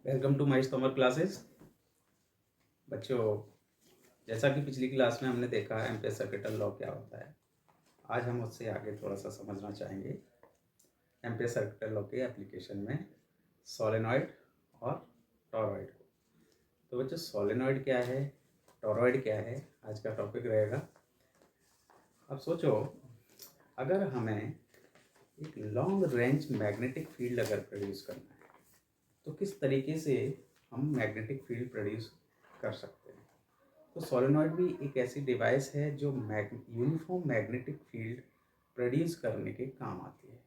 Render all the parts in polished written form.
Welcome to my summer classes. बच्चों, जैसा कि पिछली क्लास में हमने देखा है एम्पेयर सर्किटल लॉ क्या होता है, आज हम उससे आगे थोड़ा सा समझना चाहेंगे एम्पेयर सर्किटल लॉ के एप्लीकेशन में सोलेनॉइड और टॉरॉइड को। तो बच्चों, सोलेनॉइड क्या है, टॉरॉइड क्या है, आज का टॉपिक रहेगा। अब सोचो, अगर हमें एक लॉन्ग रेंज मैग्नेटिक फील्ड अगर प्रोड्यूस करना है तो किस तरीके से हम मैग्नेटिक फील्ड प्रोड्यूस कर सकते हैं। तो सोलेनॉइड भी एक ऐसी डिवाइस है जो यूनिफॉर्म मैग्नेटिक फील्ड प्रोड्यूस करने के काम आती है।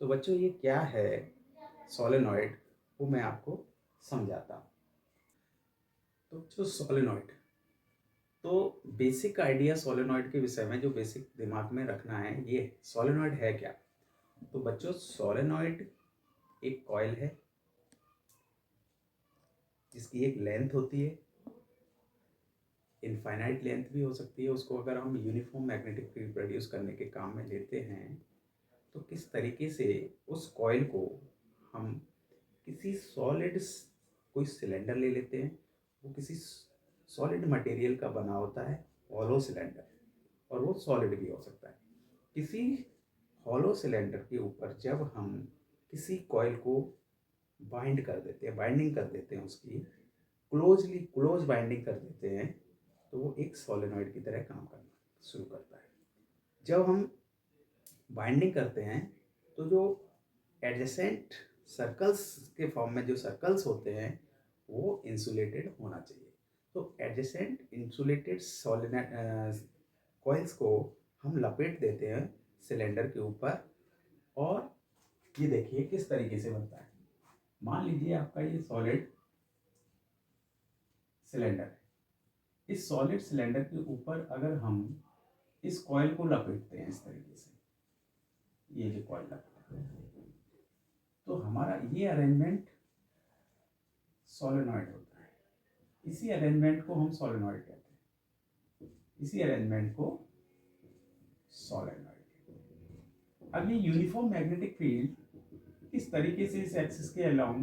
तो बच्चों, ये क्या है सोलेनॉइड, वो मैं आपको समझाता हूँ। तो जो सोलेनॉइड, तो बेसिक आइडिया सोलेनॉइड के विषय में जो बेसिक दिमाग में रखना है, ये सोलेनॉइड है क्या। तो बच्चों, सोलेनॉइड एक कॉइल है जिसकी एक लेंथ होती है, इनफाइनाइट लेंथ भी हो सकती है। उसको अगर हम यूनिफॉर्म मैग्नेटिक फील्ड प्रोड्यूस करने के काम में लेते हैं तो किस तरीके से उस कॉइल को हम किसी सॉलिड, कोई सिलेंडर ले लेते हैं, वो किसी सॉलिड मटेरियल का बना होता है, हॉलो सिलेंडर, और वो सॉलिड भी हो सकता है। किसी हॉलो सिलेंडर के ऊपर जब हम किसी कॉइल को बाइंड कर देते हैं, बाइंडिंग कर देते हैं, उसकी क्लोज बाइंडिंग कर देते हैं, तो वो एक सोलेनॉइड की तरह काम करना शुरू करता है। जब हम बाइंडिंग करते हैं तो जो एडजेसेंट सर्कल्स के फॉर्म में जो सर्कल्स होते हैं वो इंसुलेटेड होना चाहिए। तो एडजेसेंट इंसुलेटेड सोलेनॉइड कॉइल्स को हम लपेट देते हैं सिलेंडर के ऊपर, और ये देखिए किस तरीके से बनता है। मान लीजिए आपका ये सॉलिड सिलेंडर है। इस सॉलिड सिलेंडर के ऊपर अगर हम इस कॉइल को लपेटते हैं इस तरीके से, ये जो कॉइल लपेटते हैं, तो हमारा ये अरेंजमेंट सोलेनॉइड होता है। इसी अरेंजमेंट को हम सोलेनॉइड कहते हैं, इसी अरेंजमेंट को सोलेनॉइड कहते हैं। अब ये यूनिफॉर्म मैग्नेटिक फील्ड किस तरीके से इस एक्सिस के अलोंग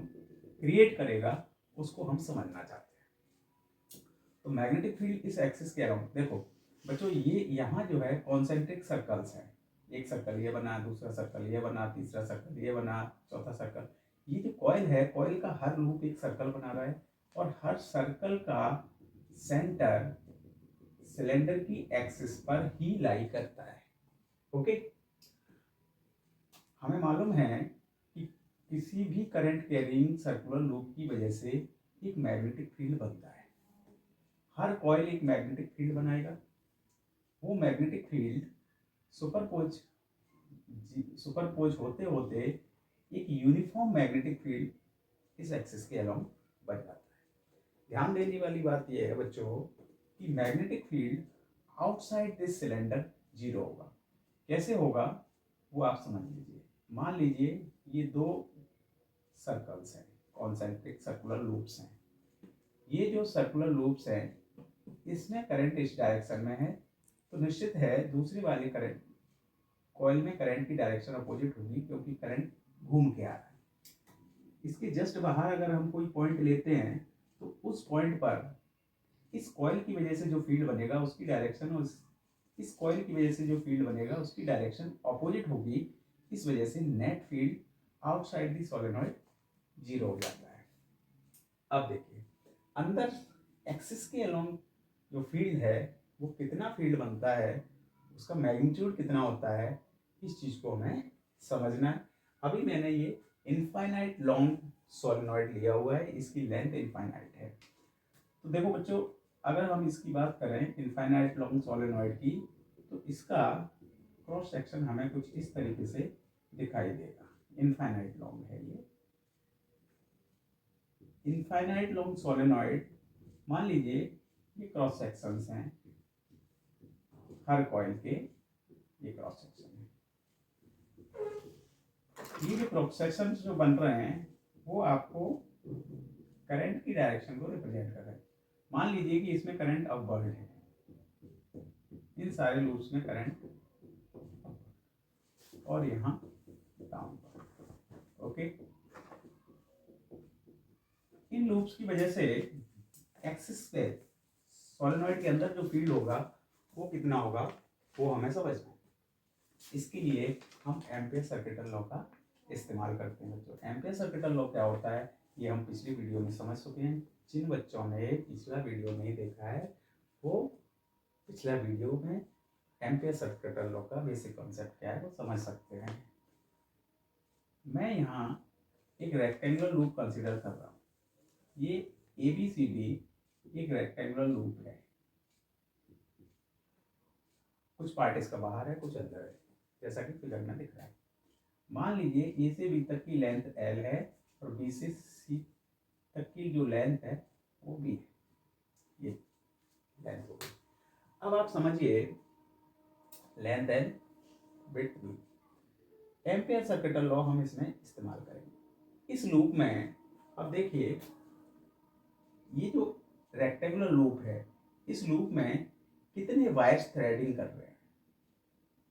क्रिएट करेगा, उसको हम समझना चाहते हैं। तो मैग्नेटिक फील्ड इस एक्सिस के अराउंड, देखो बच्चों, ये यहाँ जो है कॉन्सेंट्रिक सर्कल्स है। एक सर्कल ये बना, दूसरा सर्कल ये बना, तीसरा सर्कल ये बना, चौथा सर्कल। ये जो कॉइल है, कॉइल का हर लूप एक सर्कल बना रहा है, और हर सर्कल का सेंटर सिलेंडर की एक्सिस पर ही लाई करता है। ओके, हमें मालूम है कि किसी भी करंट कैरिंग सर्कुलर लूप की वजह से एक मैग्नेटिक फील्ड बनता है। हर कॉइल एक मैग्नेटिक फील्ड बनाएगा। वो मैग्नेटिक फील्ड सुपरपोज सुपरपोज होते होते एक यूनिफॉर्म मैग्नेटिक फील्ड इस एक्सिस के अलोंग बन जाता है। ध्यान देने वाली बात यह है बच्चों कि magnetic field outside this cylinder zero होगा। कैसे होगा वो आप समझ लीजिए। मान लीजिए ये दो सर्कल्स हैं, कॉन्सेंट्रिक सर्कुलर लूप्स हैं। ये जो सर्कुलर लूप्स हैं, इसमें करंट इस डायरेक्शन में है, तो निश्चित है दूसरी वाली करंट कॉइल में करंट की डायरेक्शन अपोजिट होगी, क्योंकि करंट घूम के आ रहा है। इसके जस्ट बाहर अगर हम कोई पॉइंट लेते हैं तो उस पॉइंट पर इस कॉइल की वजह से जो फील्ड बनेगा उसकी डायरेक्शन, और इस कॉइल की वजह से जो फील्ड बनेगा उसकी डायरेक्शन अपोजिट होगी। इस वजह से net field outside the solenoid zero हो जाता है। अब देखिए, अंदर एक्सिस के अलोंग जो फील्ड है वो कितना फील्ड बनता है, उसका मैग्नीट्यूड कितना होता है, इस चीज़ को हमें समझना है। अभी मैंने ये इनफाइनाइट लॉन्ग सोलेनॉइड लिया हुआ है, इसकी लेंथ इनफाइनाइट है। तो देखो बच्चों, अगर हम इसकी बात करें इनफाइनाइट लॉन्ग सोलेनॉइड की, तो इसका क्रॉस सेक्शन हमें कुछ इस तरीके से दिखाई देगा। इनफाइनाइट लॉन्ग है ये इनफाइनाइट लॉन्ग सोलेनॉइड। मान लीजिए ये क्रॉस सेक्शंस हैं, हर कॉइल के ये क्रॉस सेक्शन है। ये जो क्रॉस सेक्शंस जो बन रहे हैं वो आपको करंट की डायरेक्शन को रिप्रेजेंट कर रहे हैं। मान लीजिए कि इसमें करंट अपवर्ड है, इन सारे लूप्स में करंट, और यहाँ डाउन। ओके, इन लूप्स की वजह से एक्सिस पे सोलेनॉइड के अंदर जो फील्ड होगा वो कितना होगा वो हमें समझना है। इसके लिए हम एम्पियर सर्किटल लॉ का इस्तेमाल करते हैं बच्चों। एम्पियर सर्किटल लॉ क्या होता है ये हम पिछली वीडियो में समझ चुके हैं। जिन बच्चों ने पिछला वीडियो नहीं देखा है वो पिछला वीडियो में एम्पियर सर्किटल लॉ का बेसिक कॉन्सेप्ट क्या है वो समझ सकते हैं। मैं यहाँ एक रेक्टेंगुलर लूप कंसीडर कर रहा हूँ। ये ABCD एक रेक्टेंगुलर लूप है। कुछ पार्ट इसका बाहर है कुछ अंदर है जैसा कि फिगर में दिख रहा है। मान लीजिए A से B तक की लेंथ L है और B से C तक की जो लेंथ है वो B है। ये लेंथ हो गई। अब आप समझिए length L width B। Ampere circuital law हम इसमें इस्तेमाल करेंगे। इस लूप में अब देखिए ये जो रेक्टेंगुलर लूप है इस लूप में कितने वायर्स थ्रेडिंग कर रहे हैं।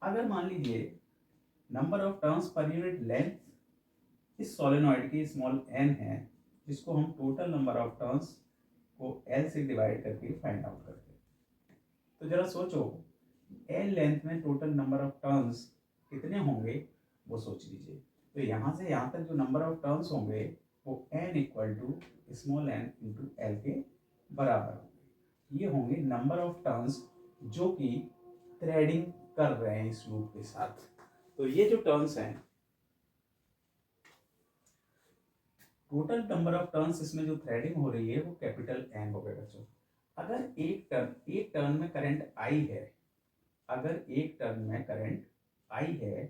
अगर मान लीजिए number of turns per unit length इस सोलेनॉइड की स्मॉल n है जिसको हम टोटल नंबर ऑफ टर्न्स को L से डिवाइड करके फाइंड आउट करते हैं। तो जरा सोचो L लेंथ में टोटल नंबर ऑफ टर्न्स कितने होंगे वो सोच लीजिए। तो यहाँ से यहाँ तक जो नंबर ऑफ टर्न्स होंगे वो n equal to small n into L के बराबर होंगे। ये होंगे नंबर ऑफ टर्न्स जो कि थ्रेडिंग कर रहे हैं इस लूप के साथ। तो ये जो टर्न्स हैं टोटल नंबर ऑफ टर्न्स इसमें जो थ्रेडिंग हो रही है वो कैपिटल N हो गए बच्चों। अगर एक टर्न में करंट I है, अगर एक टर्न में करंट I है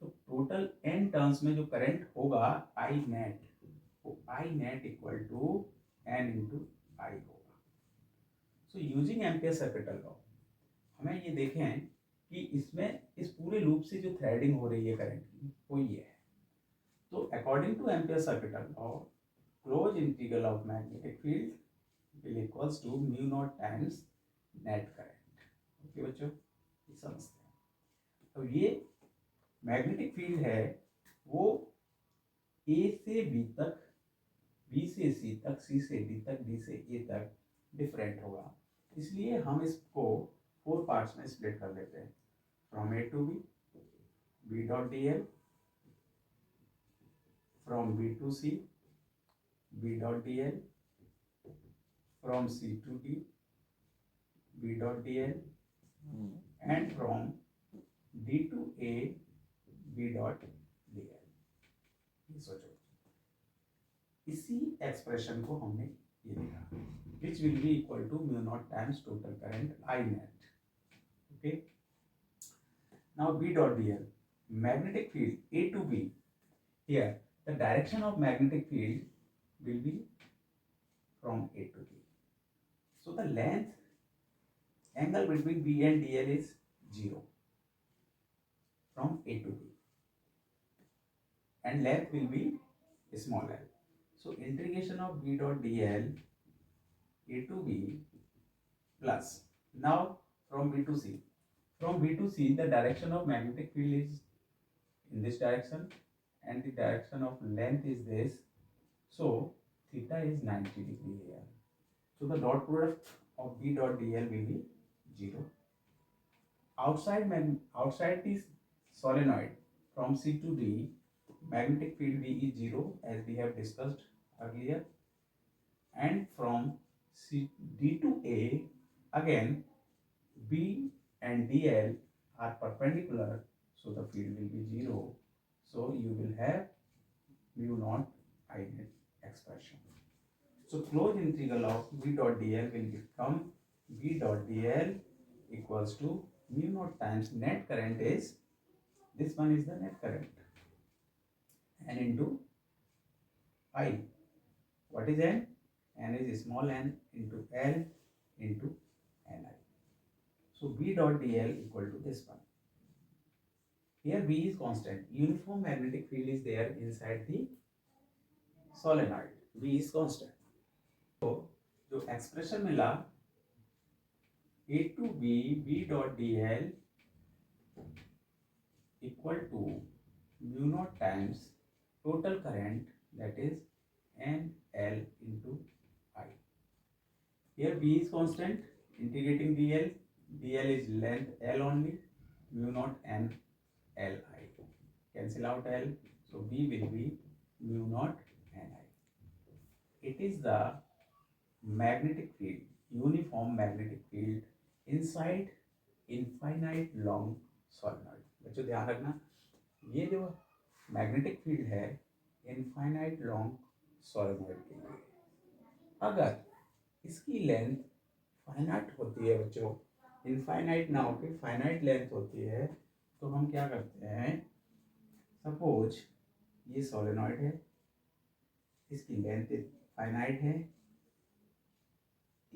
तो टोटल n टर्न्स में जो करंट होगा I नेट वो I net equal to N into I होगा। So using ampere circuital law हमें ये देखें कि इसमें इस पूरे लूप से जो थ्रेडिंग हो रही है करंट की वो ये है। तो according to ampere circuital law close integral of magnetic field will equals to mu naught times net current. Okay बच्चों ये समझते हैं। तो ये मैग्नेटिक फील्ड है वो A से B तक, B से C तक, C से D तक, D से A तक डिफरेंट होगा। इसलिए हम इसको 4 पार्ट्स में स्प्लिट कर लेते हैं। From A to B, B dot DL, from B to C, B dot dl, from C to D, B dot dl, and from D to A, B dot dl। ये सोचो इसी expression को हमने ये लिखा which will be equal to mu naught times total current I net। okay, now B dot dl magnetic field A to B। here the direction of magnetic field will be from A to B। so the length angle between B and DL is 0 from A to B and length will be small l। so integration of B dot DL A to B plus now from B to C। from B to C the direction of magnetic field is in this direction and the direction of length is this, so theta is 90 degree here। so the dot product of B dot DL will be 0। outside this solenoid from C to D magnetic field B is 0 as we have discussed earlier, and from D to A again B and DL are perpendicular, so the field will be 0, so you will have mu naught I net expression। so closed integral of B dot DL will become B dot DL equals to mu naught times net current is, this one is the net current, n into I। what is n? N is small n into L into Ni। so B dot DL equal to this one। here B is constant, uniform magnetic field is there inside the solenoid, B is constant। तो जो expression मिला A to B B dot DL equal to mu naught times total current that is NL into Here B is constant, integrating dl, dl is length L only, mu naught n Li. Cancel out L, so B will be mu naught Ni. It is the magnetic field, uniform magnetic field inside infinite long solenoid. बच्चों ध्यान रखना, ये जो magnetic field है infinite long solenoid के लिए, अगर इसकी लेंथ फाइनाइट होती है बच्चों, इनफाइनाइट ना होकर फाइनाइट लेंथ होती है, तो हम क्या करते हैं, सपोज ये सोलेनॉइड है, इसकी लेंथ फाइनाइट है,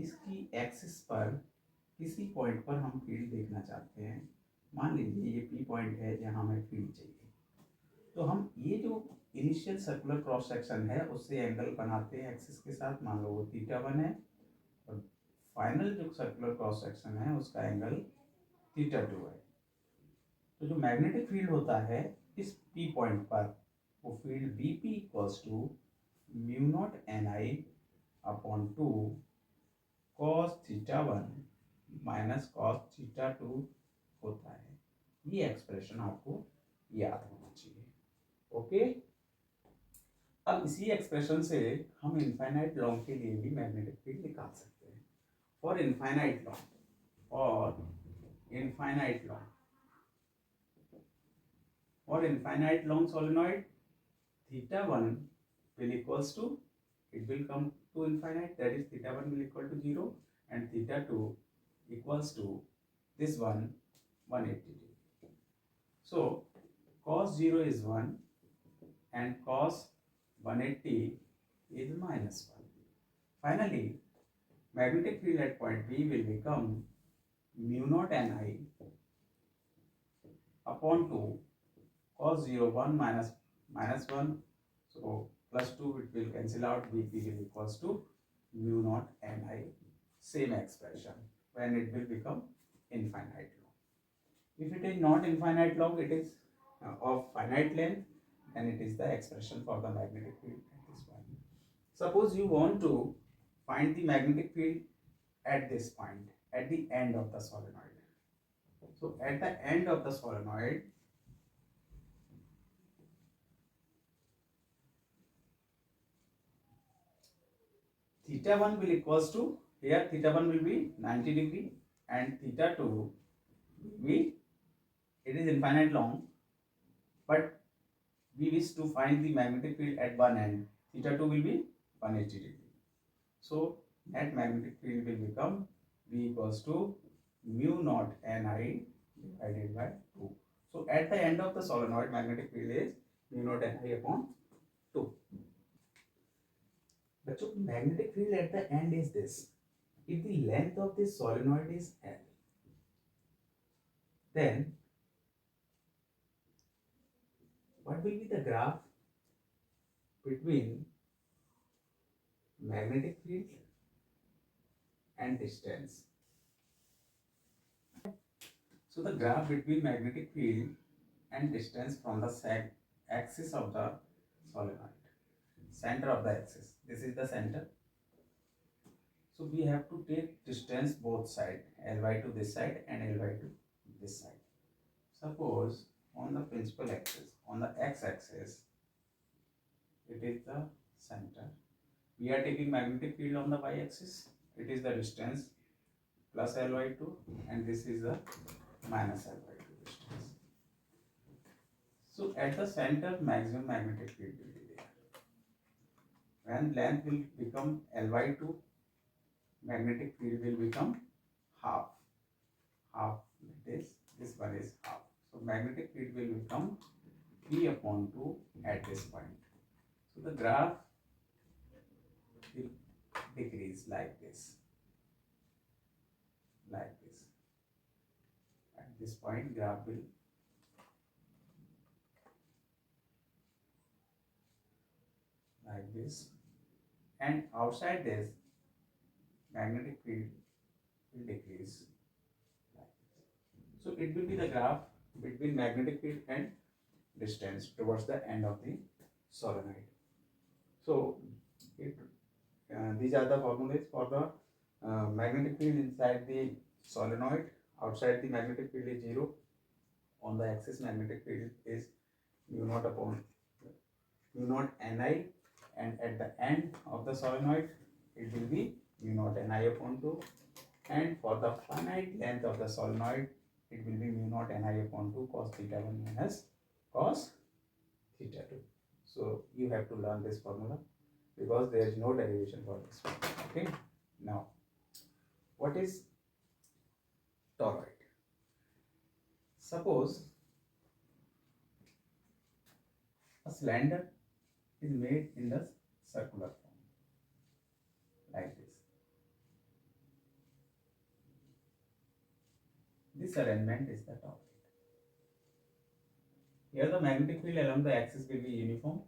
इसकी एक्सिस पर किसी पॉइंट पर हम फील्ड देखना चाहते हैं, मान लीजिए ये पी पॉइंट है जहाँ हमें फील्ड चाहिए, तो हम ये जो इनिशियल सर्कुलर क्रॉस सेक्शन है उससे एंगल बनाते हैं एक्सिस के साथ, मान लो वो θ1 है, और फाइनल जो सर्कुलर क्रॉस सेक्शन है उसका एंगल θ2 है। तो जो मैग्नेटिक फील्ड होता है इस पी पॉइंट पर, वो field Bp equals to mu not Ni upon 2 cos θ1 minus cos θ2 होता है। ये एक्सप्रेशन आपको याद होना चाहिए। ओके, अब इसी एक्सप्रेशन से हम इनफाइनाइट लॉन्ग के लिए भी मैग्नेटिक फील्ड निकाल सकते हैं। फॉर इनफाइनाइट लॉन्ग, और इनफाइनाइट लॉन्ग, और infinite long solenoid, θ1 will equals to, it will come to infinite, that is θ1 will equal to 0 and θ2 equals to this one 180 degree. So cos 0 is 1 and cos 180 is minus 1. Finally, magnetic field at point B will become mu naught Ni upon 2 cos 0 1 minus 1, so plus 2 it will cancel out, Bp will equals to mu naught Ni, same expression when it will become infinite long. If it is not infinite long, it is of finite length, then it is the expression for the magnetic field at this point. Suppose you want to find the magnetic field at this point, at the end of the solenoid. So at the end of the solenoid, θ1 will equals to, here θ1 will be 90 degree and θ2 will be, it is infinite long, but we wish to find the magnetic field at one end, θ2 will be 180 degree. So net magnetic field will become V equals to mu naught Ni divided by 2. So at the end of the solenoid, magnetic field is mu naught Ni upon 2. बच्चों, magnetic field at the end is this. If the length of this solenoid is L, then what will be the graph between magnetic field and distance? So the graph between magnetic field and distance from the axis of the solenoid, center of the axis, this is the center. So we have to take distance both side, Ly to this side and Ly to this side. Suppose on the principal axis, on the x-axis, it is the center. We are taking magnetic field on the y-axis. It is the distance plus Ly2, and this is the minus Ly2 distance. So at the center, maximum magnetic field will be there. When length will become Ly2, magnetic field will become half. Half, this one is half. So magnetic field will become P upon 2 at this point. So the graph will decrease like this. Like this. At this point, graph will like this, and outside this, magnetic field will decrease like this. So it will be the graph between magnetic field and distance towards the end of the solenoid. So these are the formulas for the magnetic field inside the solenoid, outside the magnetic field is 0. On the axis magnetic field is mu naught upon mu naught Ni, and at the end of the solenoid it will be mu naught Ni upon 2, and for the finite length of the solenoid it will be mu naught Ni upon 2 cos theta 1 minus cos theta 2. So you have to learn this formula because there is no derivation for this one. Okay, now what is toroid? Suppose a cylinder is made in the circular form like this. This arrangement is the toroid. Here the magnetic field along the axis will be uniform,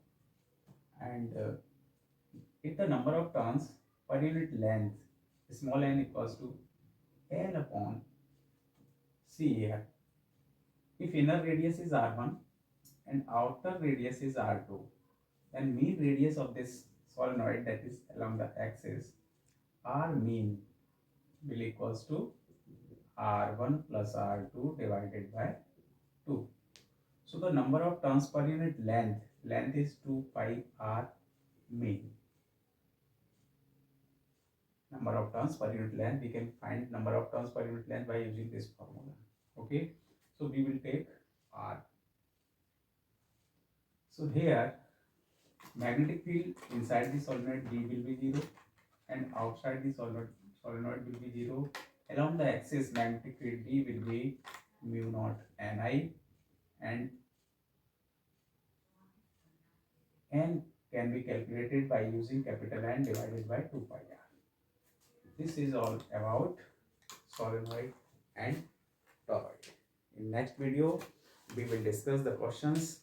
and if the number of turns per unit length small n equals to L upon CR, if inner radius is R1 and outer radius is R2, then mean radius of this solenoid that is along the axis R mean will equals to R1 plus R2 divided by 2. So the number of turns per unit length is 2 pi R mean. Number of turns per unit length, we can find number of turns per unit length by using this formula. Okay, so we will take R. So here magnetic field inside the solenoid D will be 0 and outside the solenoid will be 0. Along the axis magnetic field D will be mu naught Ni, and N can be calculated by using capital N divided by 2 pi R. This is all about solenoid and toroid. In next video, we will discuss the questions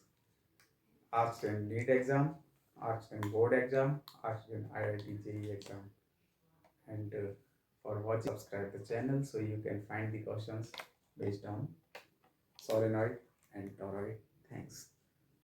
asked in NEET exam, asked in board exam, asked in IIT JEE exam. And for watching, subscribe the channel so you can find the questions based on solenoid and toroid. Thanks.